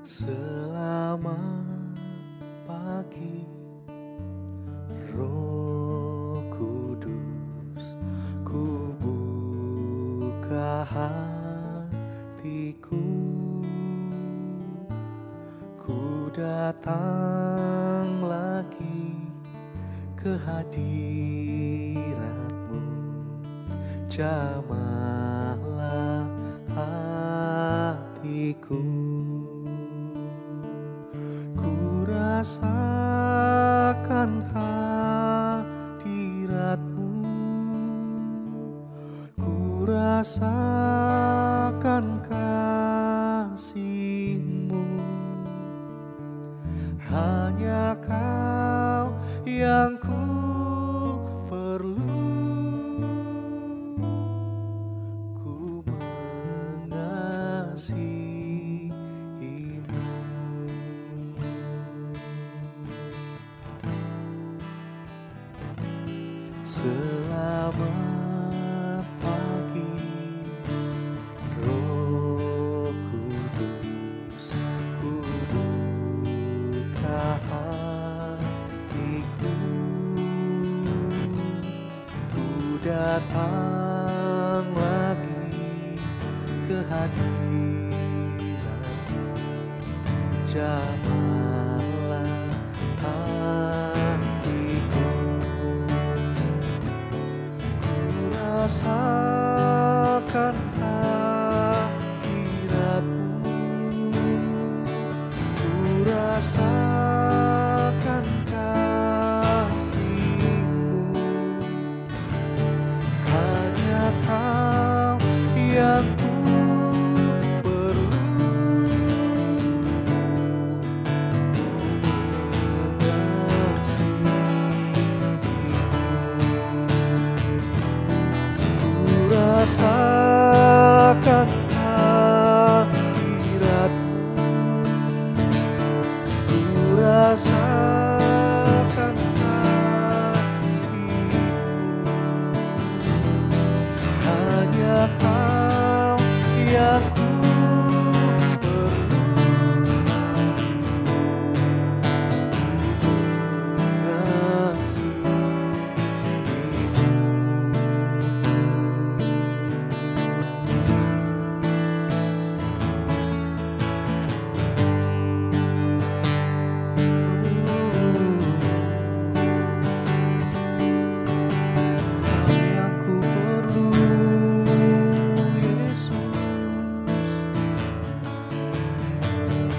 Selamat pagi, Roh Kudus, ku buka hatiku, ku datang lagi ke hadirat-Mu, jamahlah hatiku. Rasakan hadirat-Mu, ku rasakan kasih-Mu. Hanya Kau yang ku perlu, ku mengasihi. Selamat pagi, Roh Kudus, ku buka hatiku, ku datang lagi ke hadirat-Mu, jamahlah hatiku. Rasakan hadirat-Mu, ku rasakan kasih-Mu. Hanya Kau yang ku perlu, ku mengasihi. Rasakan hadirat-Mu, ku rasakan kasih-Mu. Hanya Kau yang ku perlu, ku mengasihi.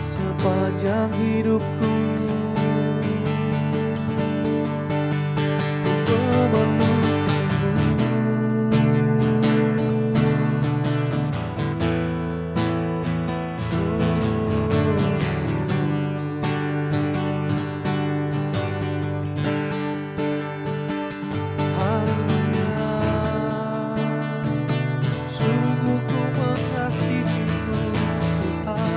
Sepanjang hidupku, ku memerlukanmu. Haleluya, sungguh ku mengasihi-Mu, Tuhan.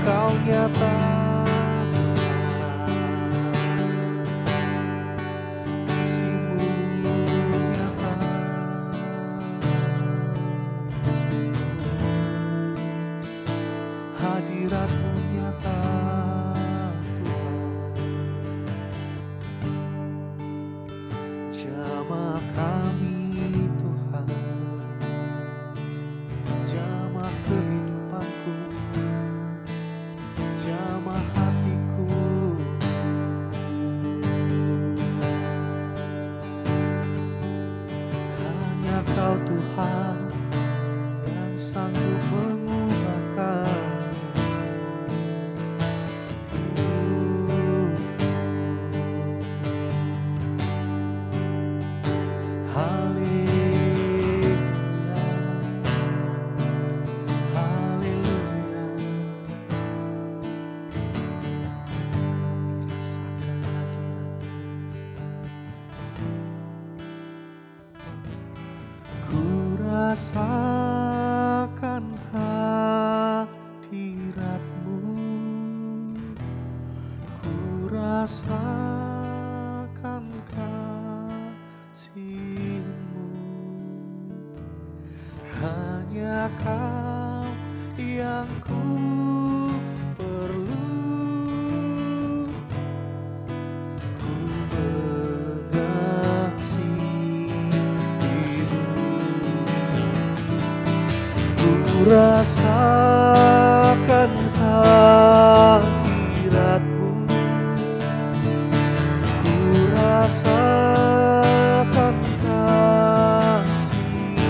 Kau nyata, kasih-Mu nyata, hadirat-Mu nyata, Tuhan. Jamah kami, Tuhan, jamah kehidupanku, jamah hatiku. Hanya Kau, Tuhan, yang sanggup mengubahkan Kau yang ku perlu. Ku mengasihimu, ku rasakan hadiratmu, ku rasakan kasihmu.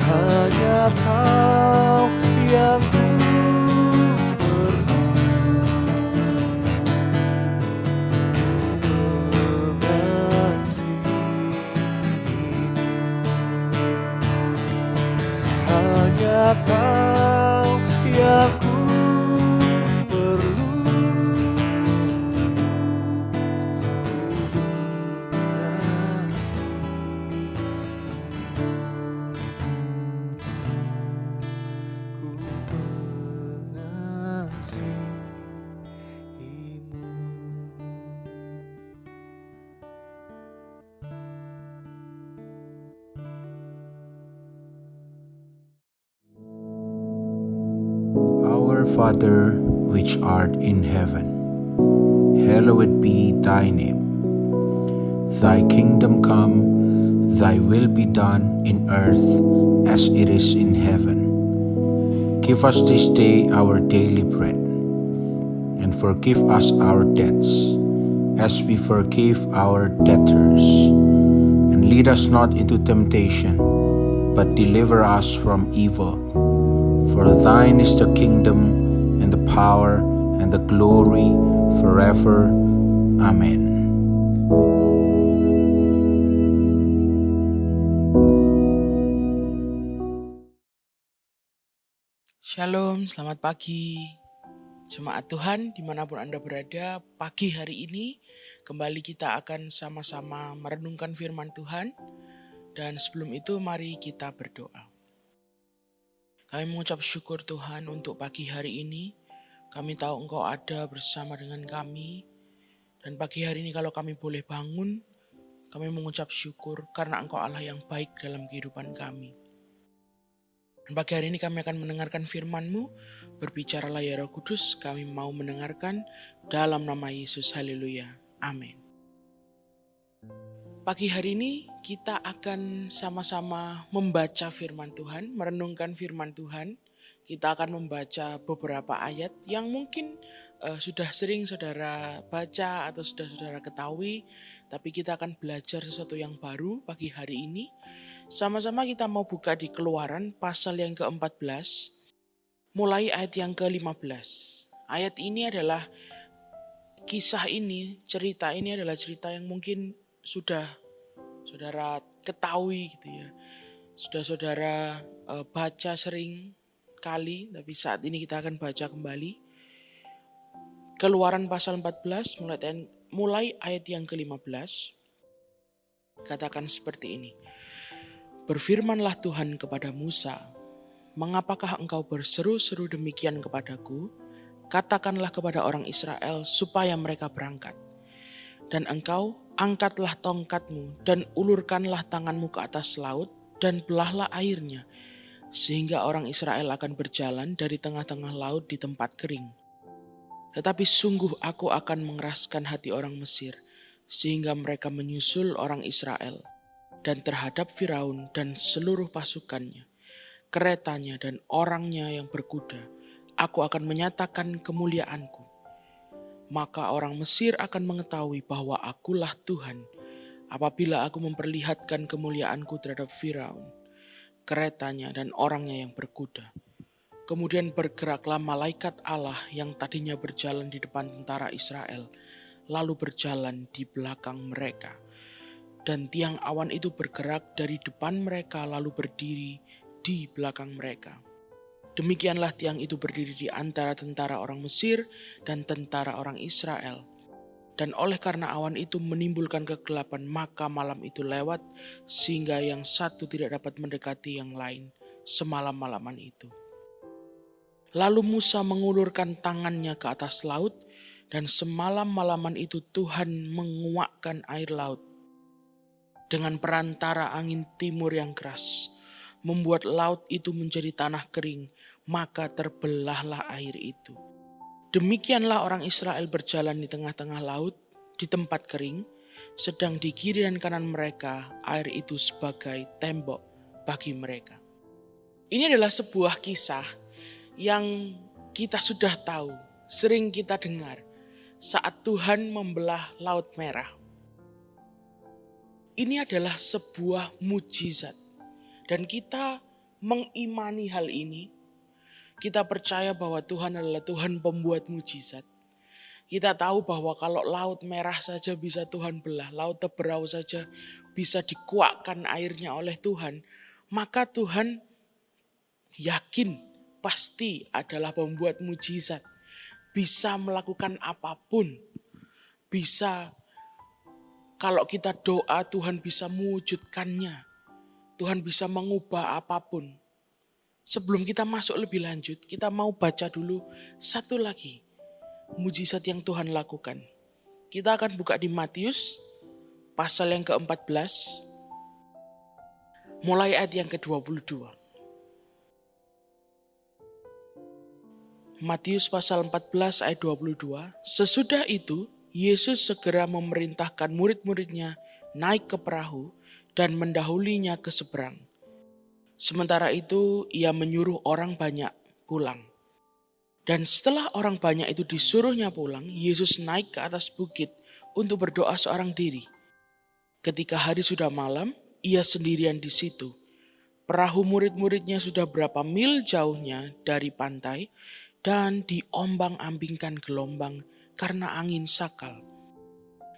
Hanya Kau yang ku perlu. Hanya Kau yang ku perlu. Ku mengasihimu. Our Father, which art in heaven, hallowed be thy name. Thy kingdom come, thy will be done in earth as it is in heaven. Give us this day our daily bread, and forgive us our debts, as we forgive our debtors. And lead us not into temptation, but deliver us from evil. For thine is the kingdom, and the power, and the glory, forever. Amen. Shalom, selamat pagi. Jemaat Tuhan dimanapun Anda berada, pagi hari ini kembali kita akan sama-sama merenungkan firman Tuhan. Dan sebelum itu mari kita berdoa. Kami mengucap syukur Tuhan untuk pagi hari ini. Kami tahu Engkau ada bersama dengan kami. Dan pagi hari ini kalau kami boleh bangun, kami mengucap syukur karena Engkau Allah yang baik dalam kehidupan kami. Dan pagi hari ini kami akan mendengarkan firman-Mu. Berbicaralah ya Roh Kudus, kami mau mendengarkan dalam nama Yesus. Haleluya. Amin. Pagi hari ini kita akan sama-sama membaca firman Tuhan, merenungkan firman Tuhan. Kita akan membaca beberapa ayat yang mungkin sudah sering saudara baca atau sudah saudara ketahui. Tapi kita akan belajar sesuatu yang baru pagi hari ini. Sama-sama kita mau buka di Keluaran pasal yang ke-14, mulai ayat yang ke-15. Ayat ini adalah, kisah ini, cerita ini adalah cerita yang mungkin sudah saudara ketahui gitu ya. Sudah saudara baca sering kali, tapi saat ini kita akan baca kembali. Keluaran pasal 14 mulai ayat yang ke-15. Katakan seperti ini. Berfirmanlah Tuhan kepada Musa, mengapakah engkau berseru-seru demikian kepadaku? Katakanlah kepada orang Israel supaya mereka berangkat. Dan engkau angkatlah tongkatmu dan ulurkanlah tanganmu ke atas laut dan belahlah airnya, sehingga orang Israel akan berjalan dari tengah-tengah laut di tempat kering. Tetapi sungguh aku akan mengeraskan hati orang Mesir, sehingga mereka menyusul orang Israel, dan terhadap Firaun dan seluruh pasukannya, keretanya dan orangnya yang berkuda, aku akan menyatakan kemuliaanku. Maka orang Mesir akan mengetahui bahwa akulah Tuhan apabila aku memperlihatkan kemuliaanku terhadap Firaun, keretanya dan orangnya yang berkuda. Kemudian bergeraklah malaikat Allah yang tadinya berjalan di depan tentara Israel, lalu berjalan di belakang mereka. Dan tiang awan itu bergerak dari depan mereka lalu berdiri di belakang mereka. Demikianlah tiang itu berdiri di antara tentara orang Mesir dan tentara orang Israel. Dan oleh karena awan itu menimbulkan kegelapan, maka malam itu lewat sehingga yang satu tidak dapat mendekati yang lain semalam-malaman itu. Lalu Musa mengulurkan tangannya ke atas laut, dan semalam-malaman itu Tuhan menguakkan air laut dengan perantara angin timur yang keras, membuat laut itu menjadi tanah kering, maka terbelahlah air itu. Demikianlah orang Israel berjalan di tengah-tengah laut, di tempat kering, sedang di kiri dan kanan mereka air itu sebagai tembok bagi mereka. Ini adalah sebuah kisah yang kita sudah tahu, sering kita dengar saat Tuhan membelah Laut Merah. Ini adalah sebuah mujizat dan kita mengimani hal ini. Kita percaya bahwa Tuhan adalah Tuhan pembuat mujizat. Kita tahu bahwa kalau Laut Merah saja bisa Tuhan belah, Laut Teberau saja bisa dikuakkan airnya oleh Tuhan, maka Tuhan yakin pasti adalah pembuat mujizat. Bisa melakukan apapun. Bisa, kalau kita doa Tuhan bisa mewujudkannya. Tuhan bisa mengubah apapun. Sebelum kita masuk lebih lanjut, kita mau baca dulu satu lagi mujizat yang Tuhan lakukan. Kita akan buka di Matius pasal yang ke-14, mulai ayat yang ke-22. Matius pasal 14 ayat 22. Sesudah itu, Yesus segera memerintahkan murid-muridnya naik ke perahu dan mendahulinya ke seberang. Sementara itu, ia menyuruh orang banyak pulang. Dan setelah orang banyak itu disuruhnya pulang, Yesus naik ke atas bukit untuk berdoa seorang diri. Ketika hari sudah malam, ia sendirian di situ. Perahu murid-muridnya sudah berapa mil jauhnya dari pantai dan diombang-ambingkan gelombang karena angin sakal.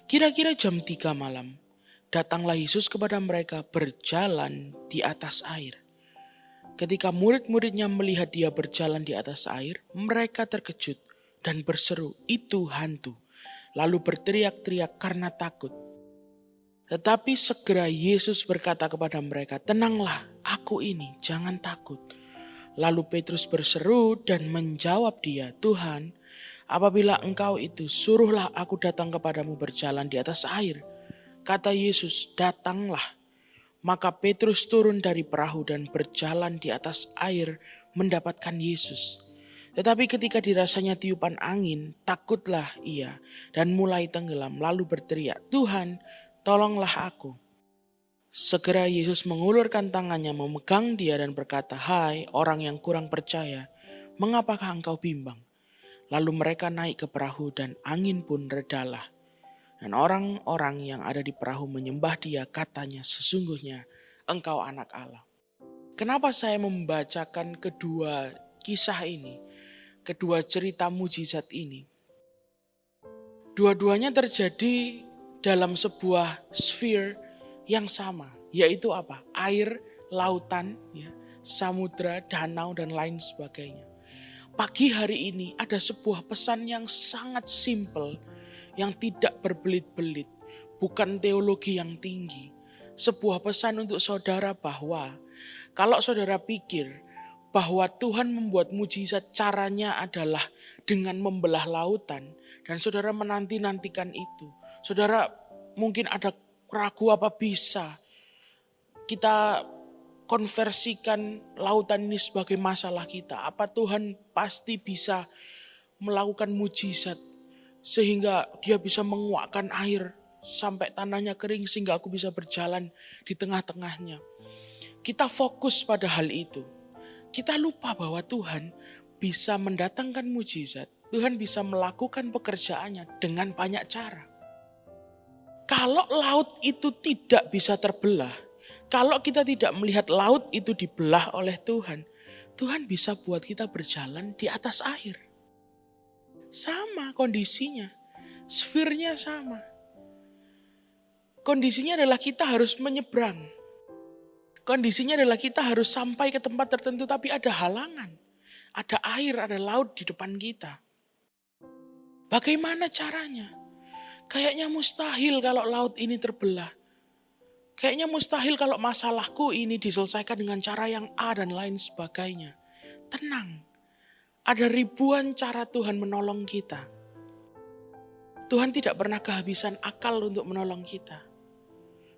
Kira-kira jam 3 malam, datanglah Yesus kepada mereka berjalan di atas air. Ketika murid-muridnya melihat dia berjalan di atas air, mereka terkejut dan berseru, "Itu hantu!" Lalu berteriak-teriak karena takut. Tetapi segera Yesus berkata kepada mereka, "Tenanglah, aku ini, jangan takut." Lalu Petrus berseru dan menjawab dia, "Tuhan, apabila engkau itu, suruhlah aku datang kepadamu berjalan di atas air." Kata Yesus, "Datanglah." Maka Petrus turun dari perahu dan berjalan di atas air mendapatkan Yesus. Tetapi ketika dirasanya tiupan angin, takutlah ia dan mulai tenggelam lalu berteriak, "Tuhan, tolonglah aku." Segera Yesus mengulurkan tangannya memegang dia dan berkata, "Hai orang yang kurang percaya, mengapakah engkau bimbang?" Lalu mereka naik ke perahu dan angin pun redalah. Dan orang-orang yang ada di perahu menyembah dia, katanya, "Sesungguhnya engkau anak Allah." Kenapa saya membacakan kedua kisah ini, kedua cerita mujizat ini? Dua-duanya terjadi dalam sebuah sphere yang sama, yaitu apa? Air, lautan, ya, samudra, danau, dan lain sebagainya. Pagi hari ini ada sebuah pesan yang sangat simpel, yang tidak berbelit-belit, bukan teologi yang tinggi. Sebuah pesan untuk saudara bahwa kalau saudara pikir bahwa Tuhan membuat mujizat caranya adalah dengan membelah lautan dan saudara menanti-nantikan itu. Saudara mungkin ada ragu apa bisa kita konversikan lautan ini sebagai masalah kita. Apa Tuhan pasti bisa melakukan mujizat sehingga dia bisa menguakkan air sampai tanahnya kering sehingga aku bisa berjalan di tengah-tengahnya. Kita fokus pada hal itu. Kita lupa bahwa Tuhan bisa mendatangkan mujizat. Tuhan bisa melakukan pekerjaannya dengan banyak cara. Kalau laut itu tidak bisa terbelah, kalau kita tidak melihat laut itu dibelah oleh Tuhan, Tuhan bisa buat kita berjalan di atas air. Sama kondisinya, sfernya sama. Kondisinya adalah kita harus menyeberang. Kondisinya adalah kita harus sampai ke tempat tertentu tapi ada halangan. Ada air, ada laut di depan kita. Bagaimana caranya? Kayaknya mustahil kalau laut ini terbelah. Kayaknya mustahil kalau masalahku ini diselesaikan dengan cara yang A dan lain sebagainya. Tenang. Ada ribuan cara Tuhan menolong kita. Tuhan tidak pernah kehabisan akal untuk menolong kita.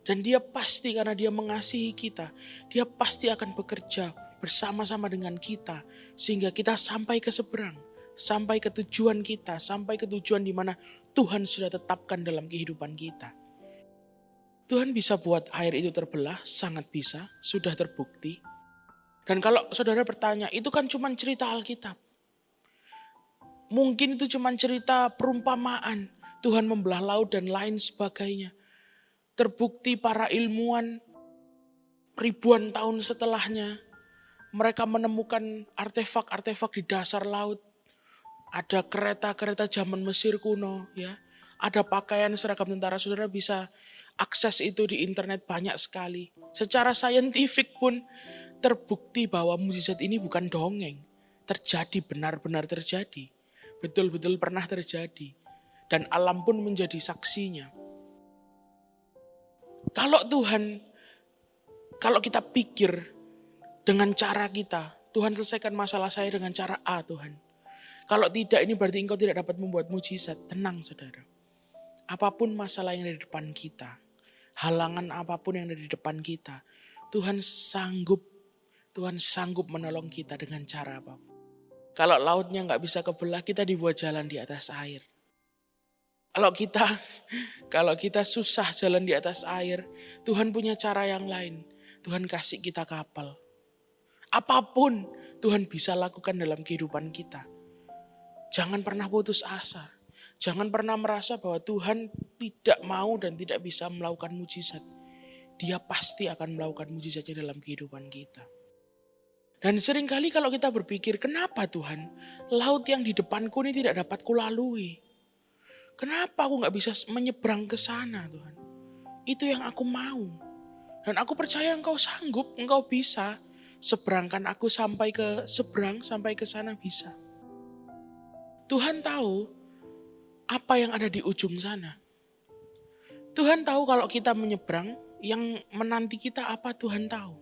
Dan dia pasti karena dia mengasihi kita, dia pasti akan bekerja bersama-sama dengan kita. Sehingga kita sampai ke seberang, sampai ke tujuan kita, sampai ke tujuan di mana Tuhan sudah tetapkan dalam kehidupan kita. Tuhan bisa buat air itu terbelah, sangat bisa, sudah terbukti. Dan kalau saudara bertanya, itu kan cuma cerita Alkitab. Mungkin itu cuma cerita perumpamaan, Tuhan membelah laut dan lain sebagainya. Terbukti para ilmuwan ribuan tahun setelahnya, mereka menemukan artefak-artefak di dasar laut. Ada kereta-kereta zaman Mesir kuno, ya. Ada pakaian seragam tentara, saudara bisa akses itu di internet banyak sekali. Secara saintifik pun terbukti bahwa mukjizat ini bukan dongeng. Terjadi, benar-benar terjadi. Betul-betul pernah terjadi. Dan alam pun menjadi saksinya. Kalau kita pikir dengan cara kita, Tuhan selesaikan masalah saya dengan cara A Tuhan. Kalau tidak, ini berarti engkau tidak dapat membuat mujizat. Tenang saudara. Apapun masalah yang ada di depan kita, halangan apapun yang ada di depan kita, Tuhan sanggup menolong kita dengan cara apapun. Kalau lautnya gak bisa kebelah, kita dibuat jalan di atas air. Kalau kita susah jalan di atas air, Tuhan punya cara yang lain. Tuhan kasih kita kapal. Apapun Tuhan bisa lakukan dalam kehidupan kita. Jangan pernah putus asa. Jangan pernah merasa bahwa Tuhan tidak mau dan tidak bisa melakukan mujizat. Dia pasti akan melakukan mujizatnya dalam kehidupan kita. Dan seringkali kalau kita berpikir, kenapa Tuhan laut yang di depanku ini tidak dapat kulalui? Kenapa aku gak bisa menyeberang ke sana Tuhan? Itu yang aku mau. Dan aku percaya engkau sanggup, engkau bisa. Seberangkan aku sampai ke seberang, sampai ke sana bisa. Tuhan tahu apa yang ada di ujung sana. Tuhan tahu kalau kita menyeberang, yang menanti kita apa Tuhan tahu.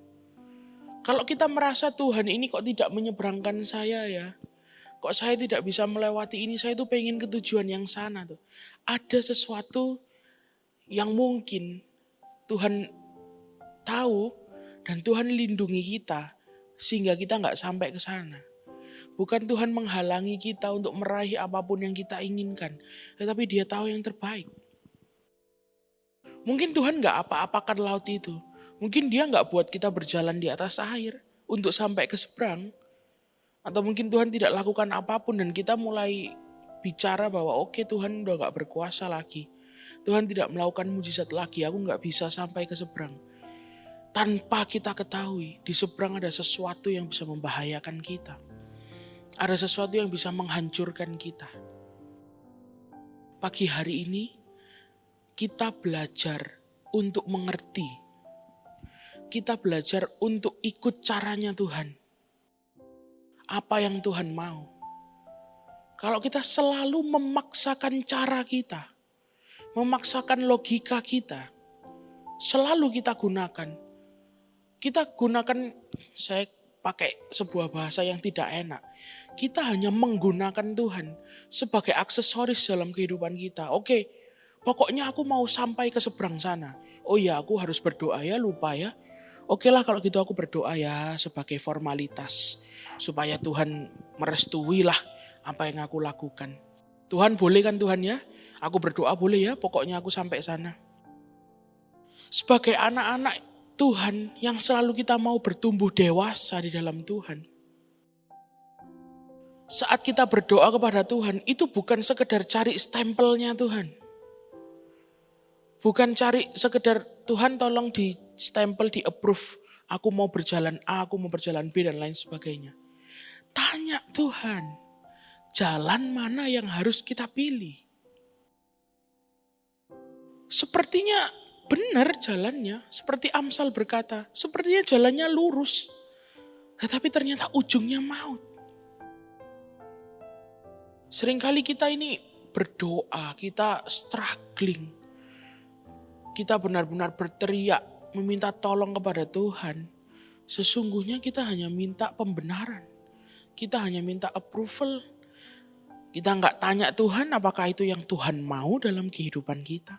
Kalau kita merasa Tuhan ini kok tidak menyeberangkan saya ya. Kok saya tidak bisa melewati ini, saya tuh pengen ke tujuan yang sana tuh. Ada sesuatu yang mungkin Tuhan tahu dan Tuhan lindungi kita sehingga kita gak sampai ke sana. Bukan Tuhan menghalangi kita untuk meraih apapun yang kita inginkan, tetapi Dia tahu yang terbaik. Mungkin Tuhan gak apa-apakan laut itu. Mungkin Dia gak buat kita berjalan di atas air untuk sampai ke seberang. Atau mungkin Tuhan tidak lakukan apapun dan kita mulai bicara bahwa oke, Tuhan udah gak berkuasa lagi. Tuhan tidak melakukan mujizat lagi, aku gak bisa sampai ke seberang. Tanpa kita ketahui, di seberang ada sesuatu yang bisa membahayakan kita. Ada sesuatu yang bisa menghancurkan kita. Pagi hari ini, kita belajar untuk mengerti. Kita belajar untuk ikut caranya Tuhan. Apa yang Tuhan mau. Kalau kita selalu memaksakan cara kita, memaksakan logika kita, selalu kita gunakan. Saya pakai sebuah bahasa yang tidak enak. Kita hanya menggunakan Tuhan sebagai aksesoris dalam kehidupan kita. Oke, pokoknya aku mau sampai ke seberang sana. Oh ya, aku harus berdoa ya, lupa ya. Oke lah kalau gitu aku berdoa ya sebagai formalitas. Supaya Tuhan merestui lah apa yang aku lakukan. Tuhan boleh kan Tuhan ya? Aku berdoa boleh ya, pokoknya aku sampai sana. Sebagai anak-anak Tuhan yang selalu kita mau bertumbuh dewasa di dalam Tuhan. Saat kita berdoa kepada Tuhan, itu bukan sekedar cari stempelnya Tuhan. Bukan cari sekedar Tuhan tolong di stempel, di approve. Aku mau berjalan A, aku mau berjalan B dan lain sebagainya. Tanya Tuhan, jalan mana yang harus kita pilih? Sepertinya benar jalannya, seperti Amsal berkata, sepertinya jalannya lurus. Tetapi ternyata ujungnya maut. Seringkali kita ini berdoa, kita struggling. Kita benar-benar berteriak, meminta tolong kepada Tuhan. Sesungguhnya kita hanya minta pembenaran. Kita hanya minta approval. Kita nggak tanya Tuhan apakah itu yang Tuhan mau dalam kehidupan kita.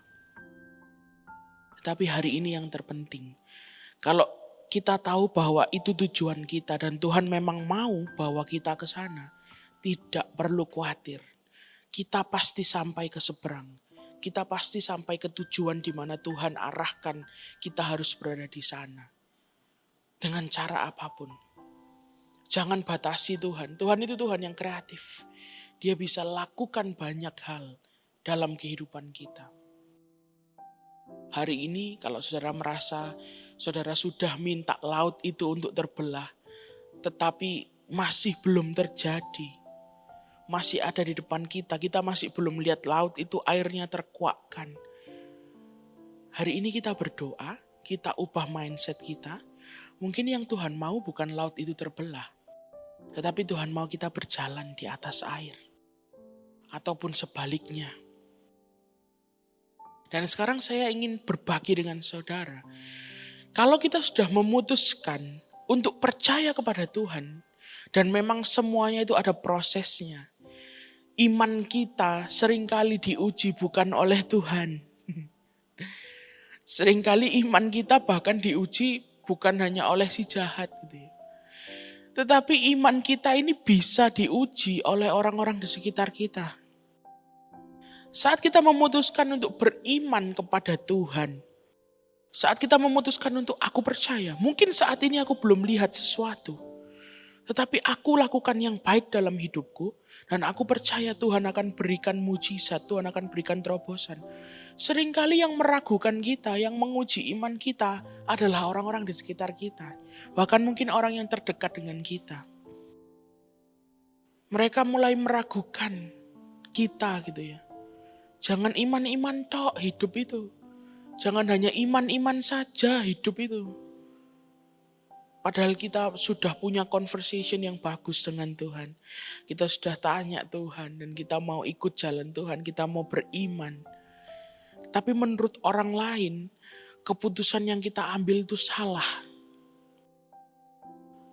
Tetapi hari ini yang terpenting, kalau kita tahu bahwa itu tujuan kita dan Tuhan memang mau bawa kita ke sana, tidak perlu khawatir. Kita pasti sampai ke seberang. Kita pasti sampai ke tujuan di mana Tuhan arahkan, kita harus berada di sana. Dengan cara apapun. Jangan batasi Tuhan. Tuhan itu Tuhan yang kreatif. Dia bisa lakukan banyak hal dalam kehidupan kita. Hari ini kalau saudara merasa saudara sudah minta laut itu untuk terbelah, tetapi masih belum terjadi. Masih ada di depan kita masih belum lihat laut itu airnya terkuakkan. Hari ini kita berdoa, kita ubah mindset kita. Mungkin yang Tuhan mau bukan laut itu terbelah, tetapi Tuhan mau kita berjalan di atas air. Ataupun sebaliknya. Dan sekarang saya ingin berbagi dengan saudara. Kalau kita sudah memutuskan untuk percaya kepada Tuhan, dan memang semuanya itu ada prosesnya. Iman kita seringkali diuji bukan oleh Tuhan. Seringkali iman kita bahkan diuji bukan hanya oleh si jahat gitu ya. Tetapi iman kita ini bisa diuji oleh orang-orang di sekitar kita. Saat kita memutuskan untuk beriman kepada Tuhan, saat kita memutuskan untuk aku percaya, mungkin saat ini aku belum lihat sesuatu, tetapi aku lakukan yang baik dalam hidupku, dan aku percaya Tuhan akan berikan mujizat, Tuhan akan berikan terobosan. Seringkali yang meragukan kita, yang menguji iman kita adalah orang-orang di sekitar kita. Bahkan mungkin orang yang terdekat dengan kita. Mereka mulai meragukan kita gitu ya. Jangan iman-iman tok hidup itu. Jangan hanya iman-iman saja hidup itu. Padahal kita sudah punya conversation yang bagus dengan Tuhan. Kita sudah tanya Tuhan dan kita mau ikut jalan Tuhan. Kita mau beriman. Tapi menurut orang lain, keputusan yang kita ambil itu salah.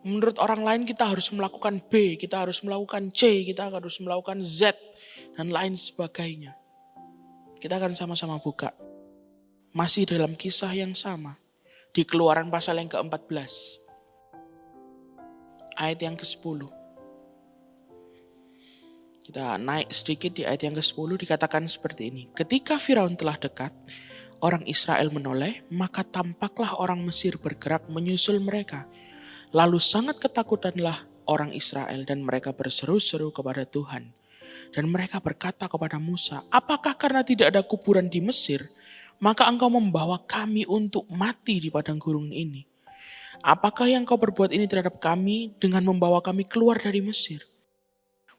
Menurut orang lain kita harus melakukan B, kita harus melakukan C, kita harus melakukan Z, dan lain sebagainya. Kita akan sama-sama buka. Masih dalam kisah yang sama. Di Keluaran pasal yang ke-14. Ayat yang ke-10. Kita naik sedikit di ayat yang ke-10 dikatakan seperti ini. Ketika Firaun telah dekat, orang Israel menoleh, maka tampaklah orang Mesir bergerak menyusul mereka. Lalu sangat ketakutanlah orang Israel dan mereka berseru-seru kepada Tuhan. Dan mereka berkata kepada Musa, apakah karena tidak ada kuburan di Mesir, maka engkau membawa kami untuk mati di padang gurun ini? Apakah yang kau perbuat ini terhadap kami dengan membawa kami keluar dari Mesir?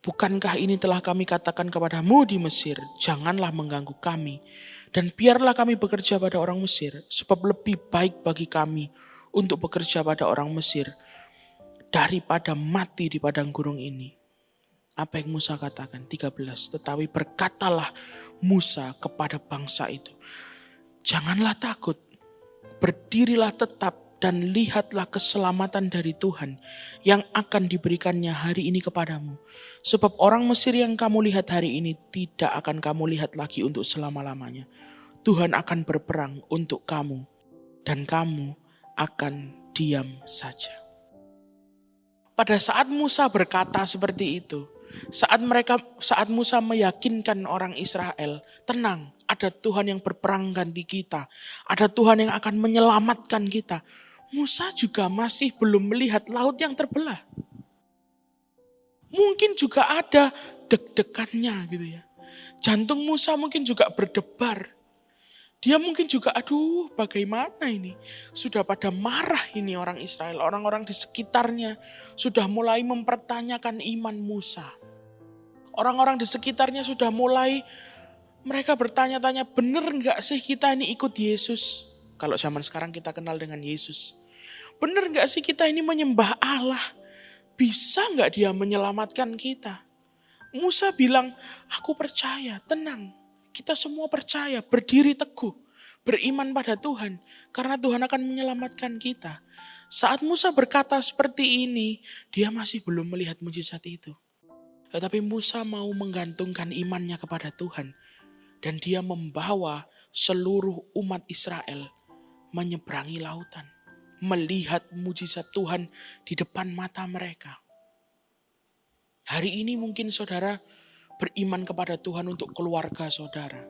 Bukankah ini telah kami katakan kepadamu di Mesir, janganlah mengganggu kami, dan biarlah kami bekerja pada orang Mesir, sebab lebih baik bagi kami untuk bekerja pada orang Mesir daripada mati di padang gurun ini. Apa yang Musa katakan? 13. Tetapi berkatalah Musa kepada bangsa itu, janganlah takut, berdirilah tetap dan lihatlah keselamatan dari Tuhan yang akan diberikannya hari ini kepadamu. Sebab orang Mesir yang kamu lihat hari ini tidak akan kamu lihat lagi untuk selama-lamanya. Tuhan akan berperang untuk kamu dan kamu akan diam saja. Pada saat Musa berkata seperti itu, saat Musa meyakinkan orang Israel, tenang, ada Tuhan yang berperang ganti kita, ada Tuhan yang akan menyelamatkan kita. Musa juga masih belum melihat laut yang terbelah. Mungkin juga ada deg-degannya gitu ya. Jantung Musa mungkin juga berdebar. Dia mungkin juga, aduh bagaimana ini? Sudah pada marah ini orang Israel. Orang-orang di sekitarnya sudah mulai mempertanyakan iman Musa. Orang-orang di sekitarnya sudah mulai, mereka bertanya-tanya, bener gak sih kita ini ikut Yesus? Kalau zaman sekarang kita kenal dengan Yesus. Bener gak sih kita ini menyembah Allah? Bisa gak dia menyelamatkan kita? Musa bilang, aku percaya, tenang. Kita semua percaya, berdiri teguh, beriman pada Tuhan. Karena Tuhan akan menyelamatkan kita. Saat Musa berkata seperti ini, dia masih belum melihat mujizat itu. Tetapi Musa mau menggantungkan imannya kepada Tuhan. Dan dia membawa seluruh umat Israel menyeberangi lautan, melihat mujizat Tuhan di depan mata mereka. Hari ini mungkin saudara beriman kepada Tuhan untuk keluarga saudara.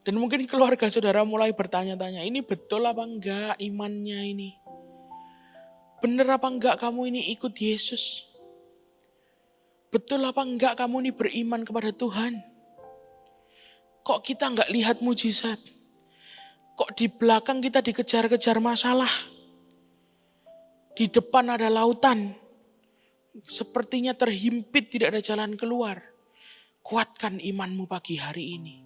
Dan mungkin keluarga saudara mulai bertanya-tanya, ini betul apa enggak imannya ini? Bener apa enggak kamu ini ikut Yesus? Betul apa enggak kamu ini beriman kepada Tuhan? Kok kita enggak lihat mujizat? Kok di belakang kita dikejar-kejar masalah? Di depan ada lautan. Sepertinya terhimpit, tidak ada jalan keluar. Kuatkan imanmu pagi hari ini.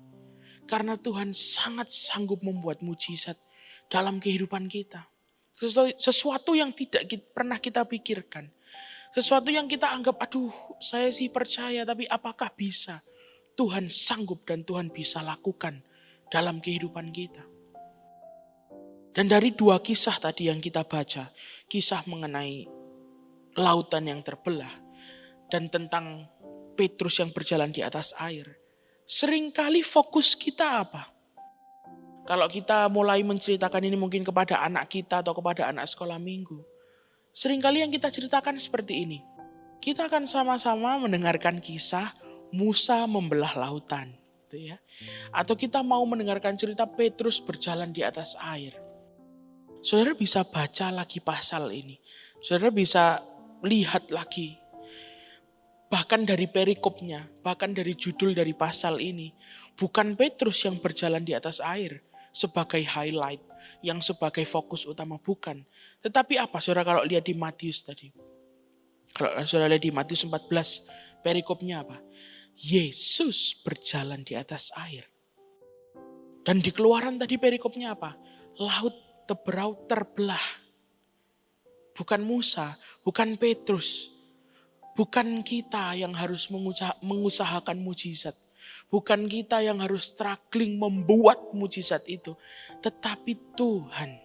Karena Tuhan sangat sanggup membuat mujizat dalam kehidupan kita. Sesuatu yang tidak pernah kita pikirkan. Sesuatu yang kita anggap, aduh saya sih percaya, tapi apakah bisa? Tuhan sanggup dan Tuhan bisa lakukan dalam kehidupan kita. Dan dari 2 kisah tadi yang kita baca, kisah mengenai lautan yang terbelah dan tentang Petrus yang berjalan di atas air. Seringkali fokus kita apa? Kalau kita mulai menceritakan ini mungkin kepada anak kita atau kepada anak sekolah minggu. Seringkali yang kita ceritakan seperti ini. Kita akan sama-sama mendengarkan kisah Musa membelah lautan. Gitu ya. Atau kita mau mendengarkan cerita Petrus berjalan di atas air. Saudara bisa baca lagi pasal ini. Saudara bisa lihat lagi. Bahkan dari perikopnya, bahkan dari judul dari pasal ini. Bukan Petrus yang berjalan di atas air sebagai highlight, yang sebagai fokus utama, bukan. Tetapi apa saudara kalau lihat di Matius tadi? Kalau saudara lihat di Matius 14, perikopnya apa? Yesus berjalan di atas air. Dan di Keluaran tadi perikopnya apa? Laut Teberau terbelah. Bukan Musa, bukan Petrus. Bukan kita yang harus mengusahakan mujizat. Bukan kita yang harus struggling membuat mujizat itu. Tetapi Tuhan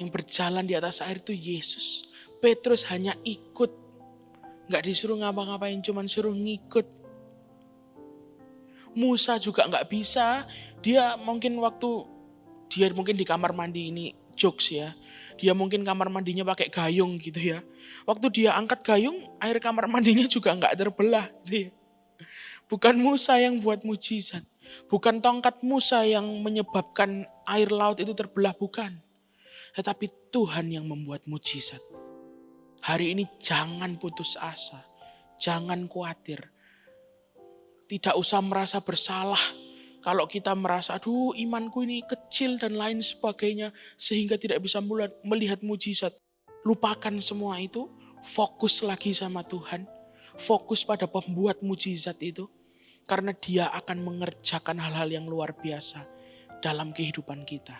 yang berjalan di atas air itu Yesus. Petrus hanya ikut. Gak disuruh ngapa-ngapain, cuman suruh ngikut. Musa juga gak bisa. Dia mungkin di kamar mandi, ini jokes ya. Dia mungkin kamar mandinya pakai gayung gitu ya. Waktu dia angkat gayung, air kamar mandinya juga gak terbelah gitu ya. Bukan Musa yang buat mujizat. Bukan tongkat Musa yang menyebabkan air laut itu terbelah, bukan. Tetapi Tuhan yang membuat mujizat. Hari ini jangan putus asa. Jangan khawatir. Tidak usah merasa bersalah. Kalau kita merasa, aduh imanku ini kecil dan lain sebagainya. Sehingga tidak bisa melihat mujizat. Lupakan semua itu. Fokus lagi sama Tuhan. Fokus pada pembuat mujizat itu. Karena dia akan mengerjakan hal-hal yang luar biasa dalam kehidupan kita.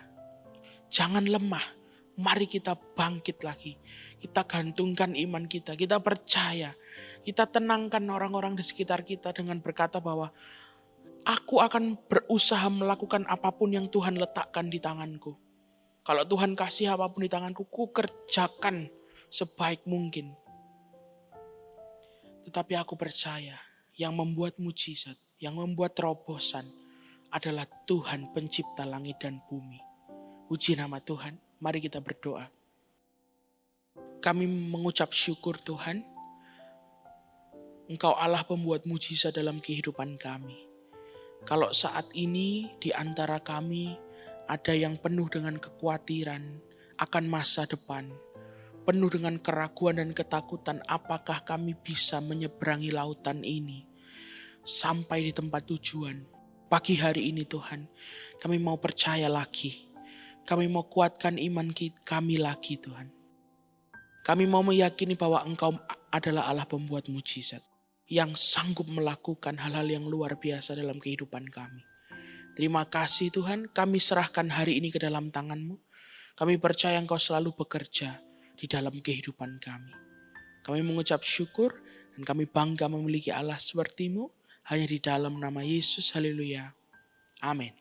Jangan lemah. Mari kita bangkit lagi. Kita gantungkan iman kita. Kita percaya. Kita tenangkan orang-orang di sekitar kita dengan berkata bahwa aku akan berusaha melakukan apapun yang Tuhan letakkan di tanganku. Kalau Tuhan kasih apapun di tanganku, ku kerjakan sebaik mungkin. Tetapi aku percaya yang membuat mujizat, yang membuat terobosan adalah Tuhan pencipta langit dan bumi. Puji nama Tuhan, mari kita berdoa. Kami mengucap syukur Tuhan, Engkau Allah pembuat mujizat dalam kehidupan kami. Kalau saat ini di antara kami ada yang penuh dengan kekhawatiran akan masa depan, penuh dengan keraguan dan ketakutan, apakah kami bisa menyeberangi lautan ini sampai di tempat tujuan. Pagi hari ini Tuhan, kami mau percaya lagi. Kami mau kuatkan iman kami lagi Tuhan. Kami mau meyakini bahwa Engkau adalah Allah pembuat mujizat yang sanggup melakukan hal-hal yang luar biasa dalam kehidupan kami. Terima kasih Tuhan, kami serahkan hari ini ke dalam tangan-Mu. Kami percaya Engkau selalu bekerja di dalam kehidupan kami. Kami mengucap syukur dan kami bangga memiliki Allah seperti-Mu hanya di dalam nama Yesus. Haleluya. Amin.